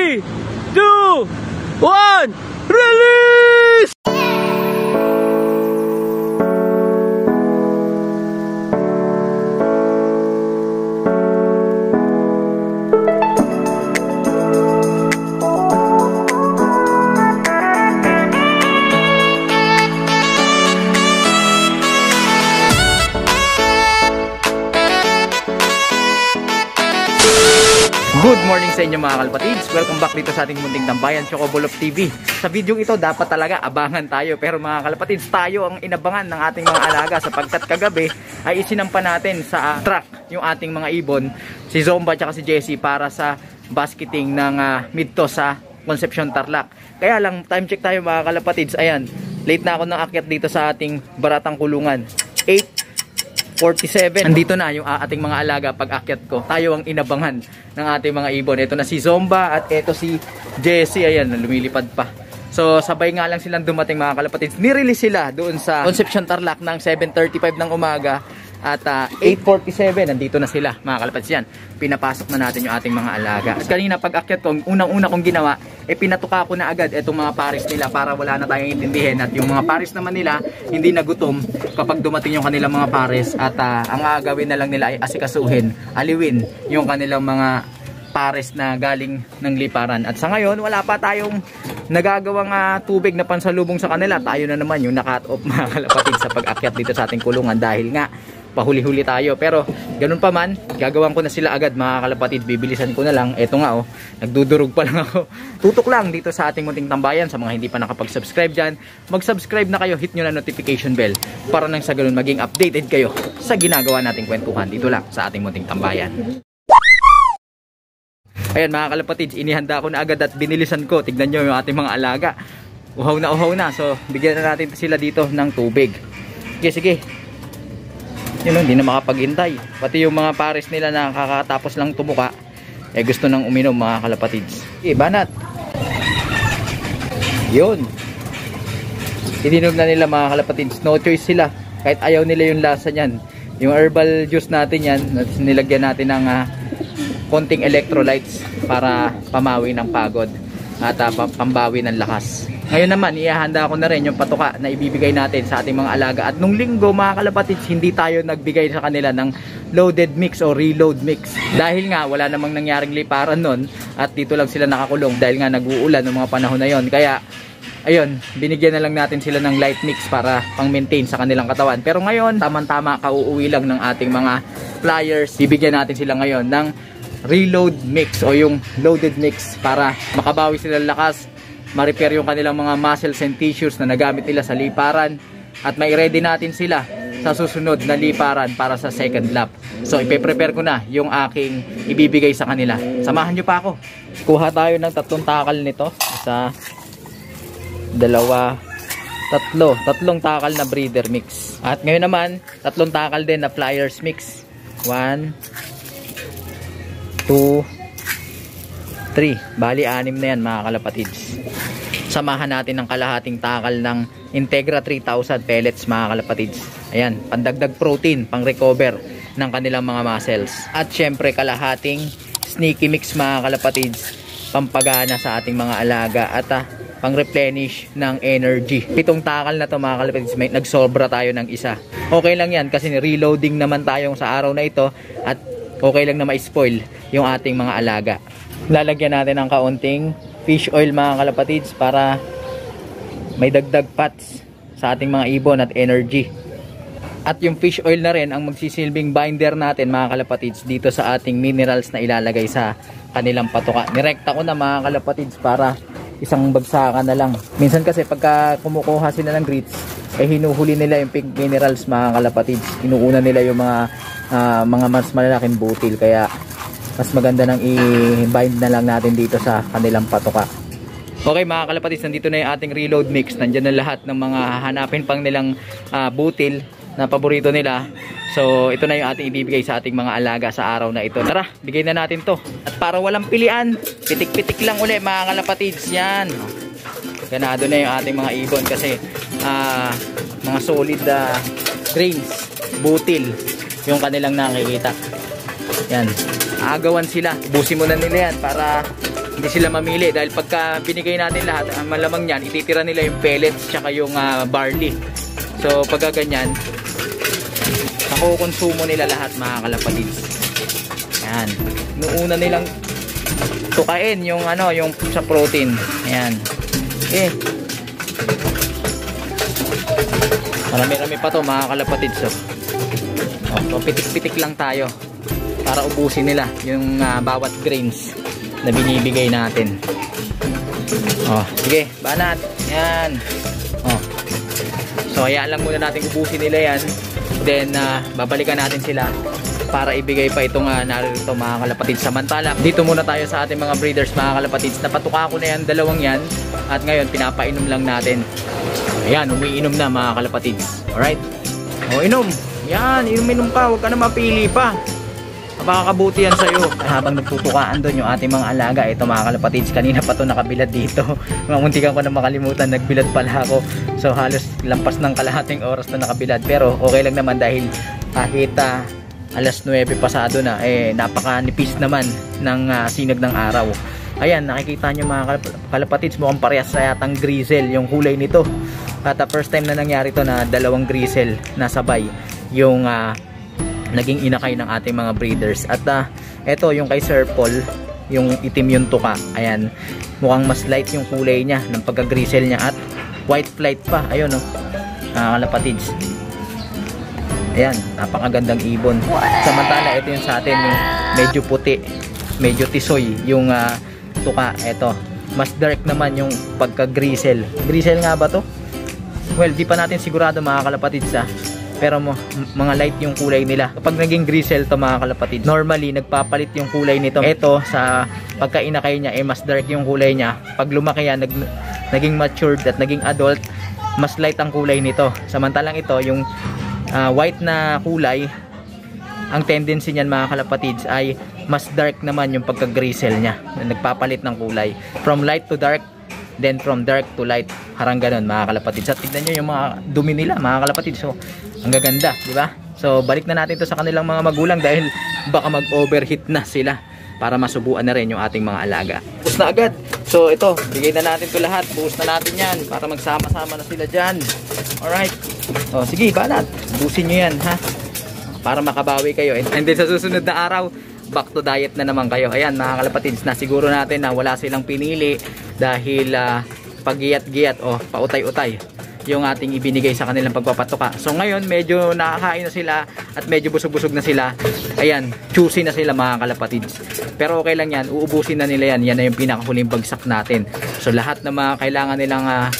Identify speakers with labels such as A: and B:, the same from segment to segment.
A: 3, 2, 1, release!
B: Good morning sa inyo mga kalapatids. Welcome back dito sa ating munting tambayan, Chocobolof TV. Sa video ito dapat talaga abangan tayo. Pero mga kalapatids, tayo ang inabangan ng ating mga alaga sapagkat kagabi ay isinampa natin sa truck yung ating mga ibon, si Zomba at si Jessie, para sa basketing ng midto sa Concepcion Tarlac. Kaya lang time check tayo mga kalapatids. Ayan, late na ako nang akyat dito sa ating baratang kulungan. 8:47. Andito na yung ating mga alaga pag akyat ko. Tayo ang inabangan ng ating mga ibon. Ito na si Zomba at ito si Jessie. Ayan, lumilipad pa. So sabay nga lang silang dumating mga kalapatids. Nirelease sila doon sa Concepcion Tarlac ng 7:35 ng umaga. At 8:47, nandito na sila mga kalapatids. Yan, pinapasok na natin yung ating mga alaga. At kanina pag akyat ko, unang-una kong ginawa, pinatuka ko na agad itong mga pares nila para wala na tayong intindihin. At yung mga pares naman nila, hindi nagutom kapag dumating yung kanilang mga pares. At ang gagawin na lang nila ay asikasuhin, aliwin yung kanilang mga pares na galing ng liparan. At sa ngayon, wala pa tayong nagagawang tubig na pansalubong sa kanila. Tayo na naman yung nakat off mga kalapatids sa pag-akyat dito sa ating kulungan dahil nga pahuli-huli tayo. Pero ganun pa man, gagawin ko na sila agad mga kalapatid. Bibilisan ko na lang. Eto nga nagdudurog pa lang ako. Tutok lang dito sa ating munting tambayan. Sa mga hindi pa nakapag-subscribe dyan, mag-subscribe na kayo, hit nyo na notification bell para nang sa ganun maging updated kayo sa ginagawa nating kwentuhan dito lang sa ating munting tambayan. Ayan mga kalapatids, inihanda ko na agad at binilisan ko. Tignan nyo yung ating mga alaga. Uhaw na. So bigyan na natin sila dito ng tubig. Sige. Yun, hindi na makapag-intay. Pati yung mga pares nila na kakatapos lang tumuka, gusto nang uminom mga kalapatids. Banat. Yun. Itinog na nila mga kalapatids. No choice sila. Kahit ayaw nila yung lasa niyan. Yung herbal juice natin yan, nilagyan natin ng konting electrolytes para pamawi ng pagod at pambawi ng lakas. Ngayon naman, ihahanda ko na rin yung patuka na ibibigay natin sa ating mga alaga. At nung linggo mga kalapatids, hindi tayo nagbigay sa kanila ng loaded mix o reload mix. Dahil nga wala namang nangyaring liparan nun at dito lang sila nakakulong dahil nga nag-uulan ng mga panahon na yon. Kaya ayun, binigyan na lang natin sila ng light mix para pang-maintain sa kanilang katawan. Pero ngayon, tamang-tama kauuwi lang ng ating mga flyers. Bibigyan natin sila ngayon ng reload mix o yung loaded mix para makabawi sila lakas, ma-repair yung kanilang mga muscles and tissues na nagamit nila sa liparan at mai-ready natin sila sa susunod na liparan para sa second lap. So ipe-prepare ko na yung aking ibibigay sa kanila. Samahan nyo pa ako. Kuha tayo ng 3 takal nito. 1, 2, 3 takal na breeder mix. At ngayon naman 3 takal din na flyers mix. 1, 2, 3. Bali 6 na yan mga kalapatids. Samahan natin ng kalahating takal ng Integra 3000 pellets mga kalapatids. Ayan, pandagdag protein, pang recover ng kanilang mga muscles. At syempre kalahating sneaky mix mga kalapatids, pampagana sa ating mga alaga at pang replenish ng energy. 7 takal na to mga kalapatids, may nagsobra tayo ng isa. Okay lang yan kasi reloading naman tayong sa araw na ito at okay lang na ma-spoil yung ating mga alaga. Lalagyan natin ng kaunting fish oil mga kalapatids para may dagdag fats sa ating mga ibon at energy. At yung fish oil na rin ang magsisilbing binder natin mga kalapatids dito sa ating minerals na ilalagay sa kanilang patuka. Nirekta ko na mga kalapatids para isang bagsakan na lang. Minsan kasi pagka kumukuha sila ng grits, hinuhuli nila yung pink minerals mga kalapatids. Inuuna nila yung mga mas malalaking butil, kaya mas maganda nang i-bind na lang natin dito sa kanilang patuka. Okay mga kalapatids, nandito na yung ating reload mix. Nandiyan na lahat ng mga hanapin pang nilang butil na paborito nila. So ito na yung ating ibibigay sa ating mga alaga sa araw na ito. Tara, bigay na natin to. At para walang pilian, pitik-pitik lang uli mga kalapatids. Yan, ganado na yung ating mga ibon kasi mga solid grains, butil yung kanilang nakikita. Yan, agawan sila. Busin mo na nila yan para Hindi sila mamili dahil pagka binigay natin lahat, ang malamang niyan, ititira nila yung pellets tsaka yung barley. So pagka ganyan, nakukonsumo nila lahat mga kalapatids. Yan. Nuuna nilang tukain yung yung sa protein. Ayan. Okay. Marami-rami pa to mga kalapatids. So pitik-pitik lang tayo para ubusin nila yung bawat grains na binibigay natin. Sige, banat. Yan. So hayaan lang muna natin ubusin nila yan. Then babalikan natin sila para ibigay pa itong narito mga kalapatids. Samantala, dito muna tayo sa ating mga breeders mga kalapatids. Napatuka ko na yan, dalawang yan. At ngayon, pinapainom lang natin. Ayan, umiinom na mga kalapatids. Alright? Inom. Yan, inom ka. Huwag ka na mapili pa. Makakabuti yan sa'yo. Habang nagtutukaan doon yung ating mga alaga, ito mga kalapatids, kanina pa to nakabilad dito. Mamuntikan ko na makalimutan, nagbilad pala ako. So halos lampas ng kalahating oras na nakabilad. Pero okay lang naman dahil kahit alas 9 pasado na, napakanipis naman ng sinag ng araw. Ayan, nakikita nyo mga kalapatids, mukhang parehas sa yatang grizzle yung kulay nito. At first time na nangyari to na dalawang grizzle na sabay yung naging inakay ng ating mga breeders. At eto yung kay Sir Paul, yung itim yung tuka. Ayan, mukhang mas light yung kulay niya ng pagka-grizzle niya at white flight pa. Ayun kalapatids. Ayan, napakagandang ibon. Samantala ito yung sa atin yung medyo puti, medyo tisoy yung tuka. Eto, mas dark naman yung pagka-grizzle. Grizzle nga ba to? Well, di pa natin sigurado mga kalapatids pero mga light yung kulay nila. Kapag naging grizzle to mga kalapatid, normally nagpapalit yung kulay nito. Ito sa pagkainakay niya mas dark yung kulay niya. Pag lumaki yan, naging matured at naging adult, mas light ang kulay nito. Samantalang ito yung white na kulay, ang tendency niyan mga kalapatids ay mas dark naman yung pagka-grizzle niya. Nagpapalit ng kulay from light to dark, then from dark to light, harang ganun mga kalapatids. At tignan nyo yung mga dumi nila mga kalapatids. So ang gaganda, di ba? So balik na natin to sa kanilang mga magulang dahil baka mag-overheat na sila para masubuan na rin yung ating mga alaga. Buhos na agad. So ito, bigay na natin to lahat. Buhos na natin yan para magsama-sama na sila dyan. Alright. Sige, banat. Busin nyo yan, ha? Para makabawi kayo. And then sa susunod na araw, back to diet na naman kayo. Ayan mga kalapatids, na siguro natin na wala silang pinili dahil pag-giyat-giyat o pautay-utay yung ating ibinigay sa kanilang pagpapatuka. So ngayon medyo nakakain na sila at medyo busog-busog na sila. Ayan, choosy na sila mga kalapatids. Pero okay lang yan, uubusin na nila yan. Yan na yung pinakahuling bagsak natin. So lahat na mga kailangan nilang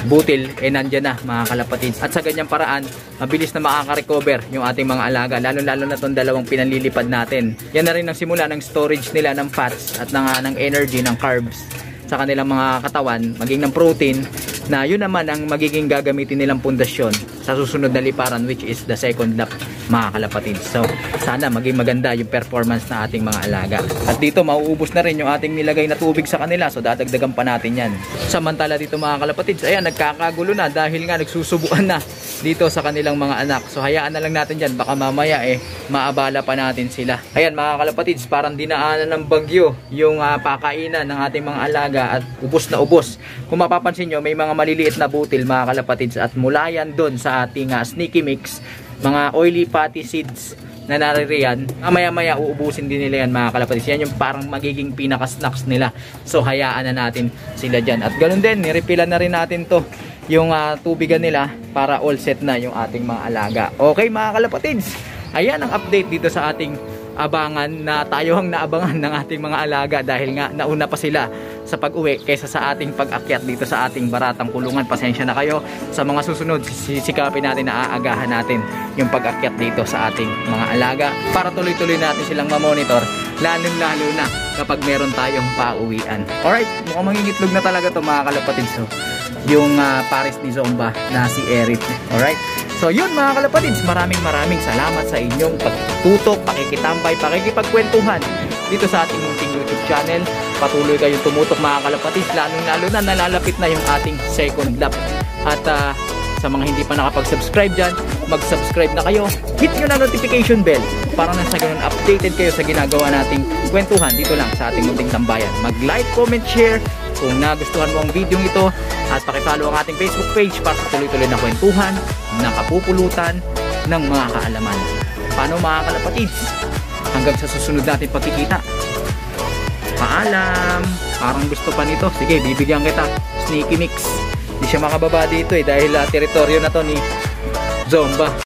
B: butil nandyan na mga kalapatids. At sa ganyang paraan, mabilis na makaka-recover yung ating mga alaga, lalo na itong dalawang pinanlilipad natin. Yan na rin ang simula ng storage nila ng fats at ng energy, ng carbs sa kanilang mga katawan, maging ng protein, na yun naman ang magiging gagamitin nilang pundasyon sa susunod na liparan, which is the second lap mga kalapatids. So sana maging maganda yung performance na ating mga alaga. At dito mauubos na rin yung ating nilagay na tubig sa kanila, so dadagdagan pa natin yan. Samantala dito mga kalapatids, ayan, nagkakagulo na dahil nga nagsusubuan na dito sa kanilang mga anak. So hayaan na lang natin dyan, baka mamaya maabala pa natin sila. Ayan mga kalapatids, parang dinaanan ng bagyo yung pakainan ng ating mga alaga at ubos na ubos. Kung mapapansin nyo, may mga maliliit na butil mga kalapatids at mula yan doon sa ating sneaky mix, mga oily fatty seeds na naririyan, maya-maya uubusin din nila yan mga kalapatids. Yan yung parang magiging pinaka-snacks nila. So hayaan na natin sila dyan. At ganoon din, nirepilan na rin natin to yung tubigan nila para all set na yung ating mga alaga. Okay mga kalapatids, ayan ang update dito sa ating abangan, na tayo ang naabangan ng ating mga alaga dahil nga nauna pa sila sa pag-uwi kaysa sa ating pag-akyat dito sa ating baratang kulungan. Pasensya na kayo, sa mga susunod sisikapin natin na aagahan natin yung pag-akyat dito sa ating mga alaga para tuloy-tuloy natin silang mamonitor, lalong-lalo na kapag meron tayong pauwian. Alright, mukhang mangingitlog na talaga to mga kalapatids. So, yung Paris ni Zomba na si Eric. Alright, so yun mga kalapatids, maraming salamat sa inyong pagtutok, pakikitambay, pakikipagkwentuhan dito sa ating munting YouTube channel. Patuloy kayong tumutok mga kalapatids, lalo na nalalapit na yung ating second lap. At Sa mga hindi pa nakapag-subscribe dyan, mag-subscribe na kayo. Hit nyo na notification bell para nang sa ganun updated kayo sa ginagawa nating kwentuhan dito lang sa ating munting tambayan. Mag-like, comment, share kung nagustuhan mo ang video ito at pakifollow ang ating Facebook page para sa tuloy-tuloy na kwentuhan, na kapupulutan ng mga kaalaman. Paano mga kalapatids? Hanggang sa susunod natin pagkikita. Paalam! Parang gusto pa nito. Sige, bibigyan kita. Sneaky mix. Hindi siya makababa dito dahil teritoryo na to ni Zomba.